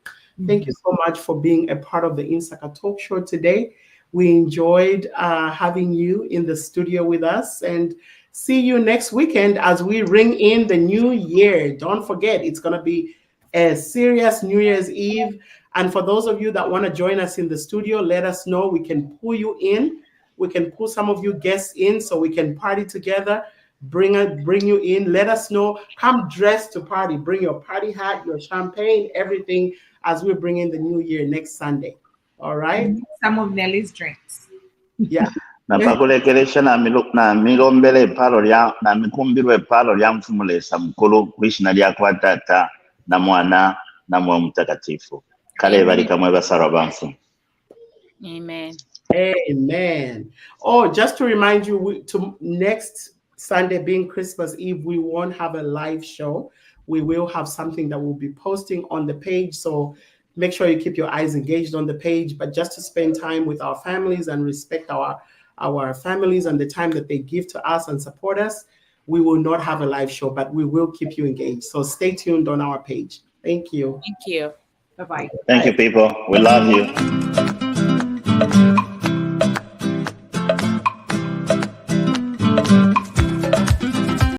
Thank you so much for being a part of the Insaka Talk Show today. We enjoyed having you in the studio with us, and see you next weekend as we ring in the new year. Don't forget, it's going to be a serious New Year's Eve. And for those of you that want to join us in the studio, let us know. We can pull you in. We can pull some of you guests in so we can party together. Bring you in. Let us know. Come dressed to party. Bring your party hat, your champagne, everything, as we bring in the new year next Sunday. All right? Some of Nelly's drinks. Yeah. Napakulekeresha na milombele epalo lya na mikumbirwa epalo lya mfumulesa mukulu kwishina lya kwa tata na mwana na mwa mtakatifu. Kale bali kamwe basara banfu. Amen. Amen. Oh, just to remind you, to next Sunday being Christmas Eve, we won't have a live show. We will have something that we'll be posting on the page. So make sure you keep your eyes engaged on the page, but just to spend time with our families and respect our families and the time that they give to us and support us, we will not have a live show, but we will keep you engaged. So stay tuned on our page. Thank you. Thank you. Bye-bye. Thank you, people. We love you.